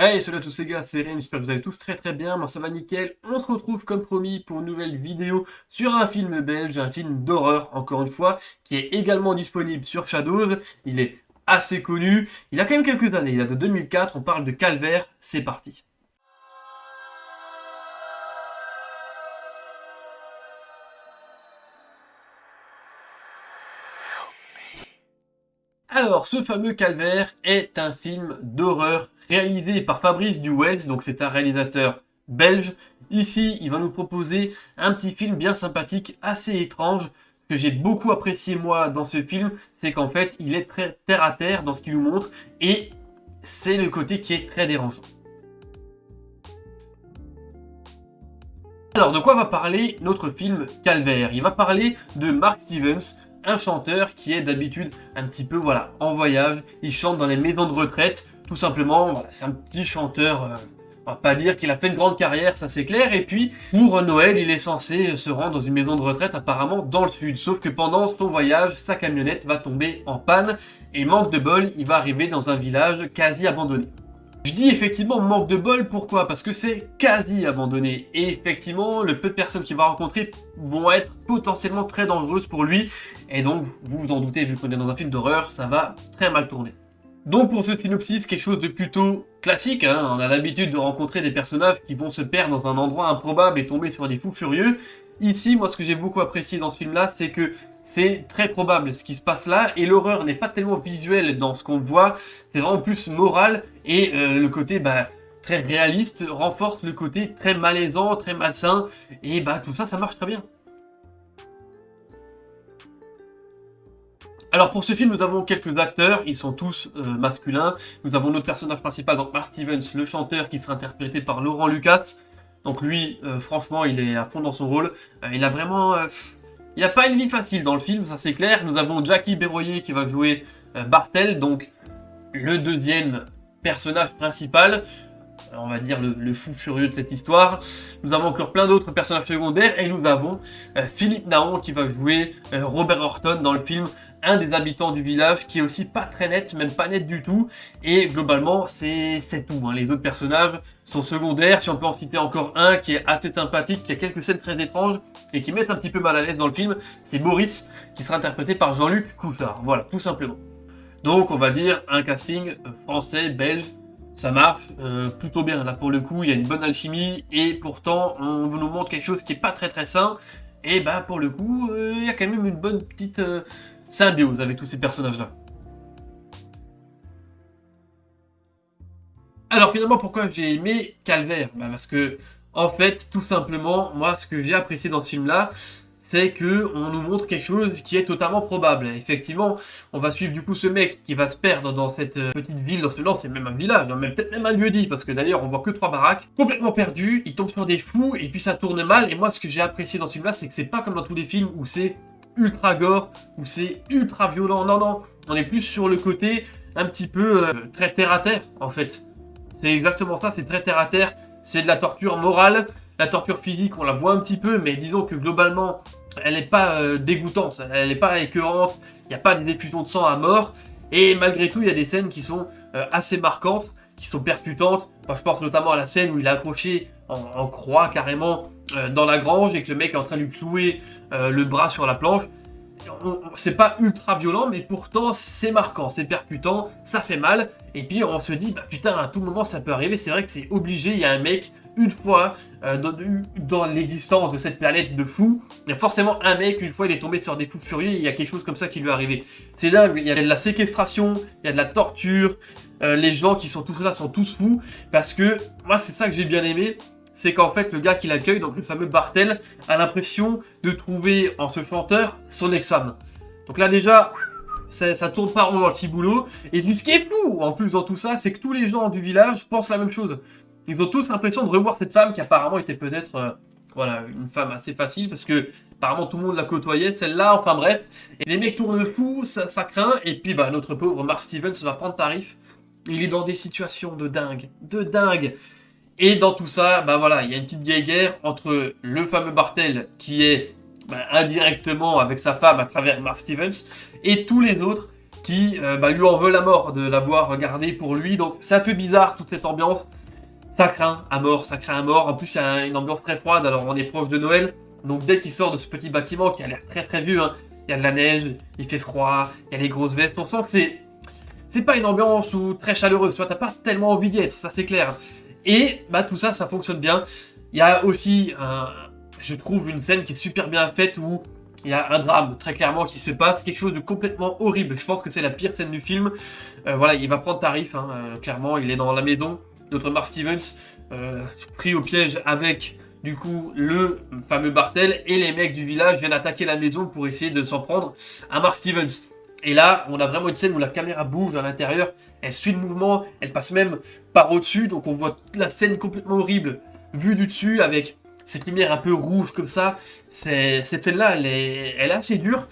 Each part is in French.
Hey, salut à tous les gars, c'est Ren, j'espère que vous allez tous très bien, moi ça va nickel. On se retrouve comme promis pour une nouvelle vidéo sur un film belge, un film d'horreur, encore une fois, qui est également disponible sur Shadows. Il est assez connu, il a quand même quelques années, il a de 2004, on parle de Calvaire, c'est parti. Alors, ce fameux Calvaire est un film d'horreur réalisé par Fabrice Duwels, donc c'est un réalisateur belge. Ici, il va nous proposer un petit film bien sympathique, assez étrange. Ce que j'ai beaucoup apprécié moi dans ce film, c'est qu'en fait, il est très terre à terre dans ce qu'il nous montre, et c'est le côté qui est très dérangeant. Alors, de quoi va parler notre film Calvaire? Il va parler de Mark Stevens, un chanteur qui est d'habitude un petit peu voilà en voyage. Il chante dans les maisons de retraite, tout simplement. Voilà, c'est un petit chanteur. On va pas dire qu'il a fait une grande carrière, ça c'est clair. Et puis pour Noël, il est censé se rendre dans une maison de retraite apparemment dans le sud. Sauf que pendant son voyage, sa camionnette va tomber en panne et manque de bol, il va arriver dans un village quasi abandonné. Je dis effectivement manque de bol, pourquoi? Parce que c'est quasi abandonné. Et effectivement, le peu de personnes qu'il va rencontrer vont être potentiellement très dangereuses pour lui. Et donc, vous vous en doutez, vu qu'on est dans un film d'horreur, ça va très mal tourner. Donc pour ce synopsis, quelque chose de plutôt classique, hein. On a l'habitude de rencontrer des personnages qui vont se perdre dans un endroit improbable et tomber sur des fous furieux. Ici, moi ce que j'ai beaucoup apprécié dans ce film-là, c'est que c'est très probable ce qui se passe là, et l'horreur n'est pas tellement visuelle dans ce qu'on voit, c'est vraiment plus moral, et le côté très réaliste renforce le côté très malaisant, très malsain, et tout ça, ça marche très bien. Alors pour ce film, nous avons quelques acteurs, ils sont tous masculins. Nous avons notre personnage principal, donc Mark Stevens, le chanteur, qui sera interprété par Laurent Lucas. Donc lui, franchement, il est à fond dans son rôle. Il a vraiment... il n'a pas une vie facile dans le film, ça c'est clair. Nous avons Jackie Berroyer qui va jouer Bartel, donc le deuxième personnage principal. On va dire le fou furieux de cette histoire. Nous avons encore plein d'autres personnages secondaires et nous avons Philippe Naon qui va jouer Robert Horton dans le film, un des habitants du village qui est aussi pas très net, même pas net du tout. Et globalement, c'est tout, hein. Les autres personnages sont secondaires. Si on peut en citer encore un qui est assez sympathique, qui a quelques scènes très étranges et qui mettent un petit peu mal à l'aise dans le film, c'est Boris qui sera interprété par Jean-Luc Couchard. Voilà, tout simplement. Donc on va dire un casting français, belge, ça marche plutôt bien. Là pour le coup, il y a une bonne alchimie et pourtant on nous montre quelque chose qui est pas très sain. Et pour le coup, il y a quand même une bonne petite symbiose avec tous ces personnages-là. Alors finalement, pourquoi j'ai aimé Calvaire? Parce que en fait, tout simplement, moi ce que j'ai apprécié dans ce film-là, c'est que on nous montre quelque chose qui est totalement probable. Effectivement, on va suivre du coup ce mec qui va se perdre dans cette petite ville, dans ce nord, c'est même un village, hein, même peut-être même un lieu-dit, parce que d'ailleurs on voit que 3 baraques, complètement perdu, il tombe sur des fous, et puis ça tourne mal, et moi ce que j'ai apprécié dans ce film-là, c'est que c'est pas comme dans tous les films où c'est ultra gore, où c'est ultra violent, non, on est plus sur le côté un petit peu très terre-à-terre, en fait. C'est exactement ça, c'est très terre à terre, c'est de la torture morale, la torture physique on la voit un petit peu, mais disons que globalement elle n'est pas dégoûtante, elle n'est pas écœurante, il n'y a pas des effusions de sang à mort, et malgré tout il y a des scènes qui sont assez marquantes, qui sont percutantes. Enfin, je pense notamment à la scène où il est accroché en croix carrément dans la grange et que le mec est en train de lui clouer le bras sur la planche. C'est pas ultra violent, mais pourtant c'est marquant, c'est percutant, ça fait mal. Et puis on se dit, putain, à tout moment ça peut arriver. C'est vrai que c'est obligé, il y a un mec, une fois dans l'existence de cette planète de fous, il y a forcément un mec, une fois il est tombé sur des fous furieux, il y a quelque chose comme ça qui lui est arrivé. C'est dingue, il y a de la séquestration, il y a de la torture, les gens qui sont tous là sont tous fous, parce que moi c'est ça que j'ai bien aimé. C'est qu'en fait, le gars qui l'accueille, donc le fameux Bartel, a l'impression de trouver en ce chanteur son ex-femme. Donc là déjà, ça tourne pas rond dans le ciboulot. Et puis ce qui est fou, en plus dans tout ça, c'est que tous les gens du village pensent la même chose. Ils ont tous l'impression de revoir cette femme qui apparemment était peut-être une femme assez facile, parce que apparemment tout le monde la côtoyait, celle-là, enfin bref. Et les mecs tournent fous, ça craint, et puis notre pauvre Mark Stevens va prendre tarif. Il est dans des situations de dingue, de dingue. Et dans tout ça, il y a une petite guerre entre le fameux Bartel qui est indirectement avec sa femme à travers Mark Stevens et tous les autres qui lui en veut la mort de l'avoir gardé pour lui. Donc c'est un peu bizarre toute cette ambiance. Ça craint à mort, ça craint à mort. En plus, il y a une ambiance très froide, alors on est proche de Noël. Donc dès qu'il sort de ce petit bâtiment qui a l'air très très vieux, hein, il y a de la neige, il fait froid, il y a les grosses vestes. On sent que c'est pas une ambiance très chaleureuse. Tu vois, t'as pas tellement envie d'y être, ça c'est clair. Et tout ça, ça fonctionne bien. Il y a aussi, je trouve, une scène qui est super bien faite où il y a un drame, très clairement, qui se passe. Quelque chose de complètement horrible. Je pense que c'est la pire scène du film. Voilà, il va prendre tarif, hein, clairement. Il est dans la maison. Notre Mark Stevens, pris au piège avec, du coup, le fameux Bartel. Et les mecs du village viennent attaquer la maison pour essayer de s'en prendre à Mark Stevens. Et là, on a vraiment une scène où la caméra bouge à l'intérieur. Elle suit le mouvement. Elle passe même par au-dessus. Donc on voit toute la scène complètement horrible vue du dessus avec cette lumière un peu rouge comme ça. Cette scène-là, elle est assez dure.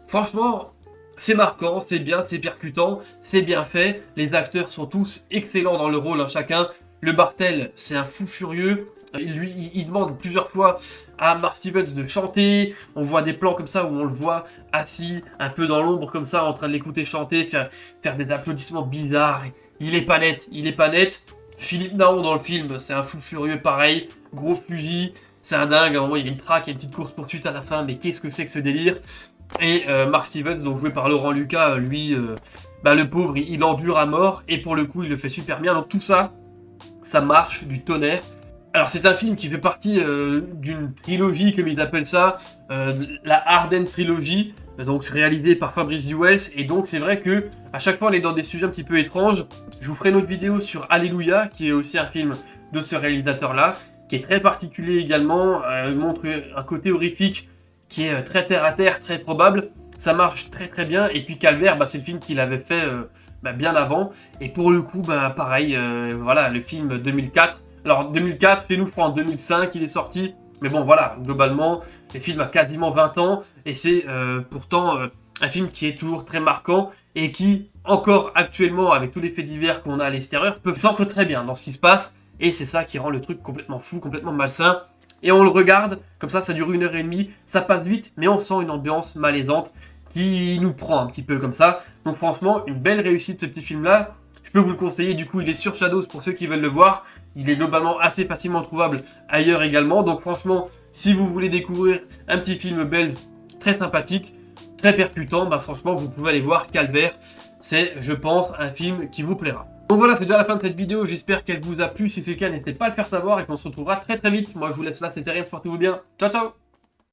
Franchement, c'est marquant, c'est bien, c'est percutant, c'est bien fait. Les acteurs sont tous excellents dans le rôle, hein, chacun. Le Bartel, c'est un fou furieux. Il demande plusieurs fois à Mark Stevens de chanter. On voit des plans comme ça où on le voit assis, un peu dans l'ombre comme ça, en train de l'écouter chanter, faire des applaudissements bizarres. Il est pas net, il est pas net. Philippe Naon dans le film, c'est un fou furieux pareil. Gros fusil, c'est un dingue. À un moment, il y a une traque, il y a une petite course-poursuite à la fin. Mais qu'est-ce que c'est que ce délire? Et Mark Stevens, donc joué par Laurent Lucas, lui, le pauvre, il endure à mort. Et pour le coup, il le fait super bien. Donc tout ça, ça marche du tonnerre. Alors c'est un film qui fait partie d'une trilogie, comme ils appellent ça, la Arden Trilogy. Donc c'est réalisé par Fabrice Duels. Et donc c'est vrai que à chaque fois, on est dans des sujets un petit peu étranges. Je vous ferai une autre vidéo sur Alléluia, qui est aussi un film de ce réalisateur-là, qui est très particulier également, montre un côté horrifique qui est très terre à terre, très probable. Ça marche très très bien. Et puis Calvaire, c'est le film qu'il avait fait bien avant. Et pour le coup, pareil, voilà, le film 2004. Alors 2004, chez nous je crois en 2005 il est sorti. Mais bon voilà, globalement, le film a quasiment 20 ans. Et c'est pourtant un film qui est toujours très marquant. Et qui, encore actuellement, avec tous les faits divers qu'on a à l'extérieur, peut s'ancrer très bien dans ce qui se passe. Et c'est ça qui rend le truc complètement fou, complètement malsain. Et on le regarde, comme ça dure 1h30, ça passe vite, mais on sent une ambiance malaisante qui nous prend un petit peu comme ça. Donc franchement, une belle réussite ce petit film-là. Je peux vous le conseiller, du coup il est sur Shadows pour ceux qui veulent le voir. Il est globalement assez facilement trouvable ailleurs également. Donc franchement, si vous voulez découvrir un petit film belge très sympathique, très percutant, franchement vous pouvez aller voir Calvaire. C'est, je pense, un film qui vous plaira. Donc voilà, c'est déjà la fin de cette vidéo, j'espère qu'elle vous a plu. Si c'est le cas, n'hésitez pas à le faire savoir et qu'on se retrouvera très très vite. Moi je vous laisse là, c'était rien, portez-vous bien. Ciao ciao.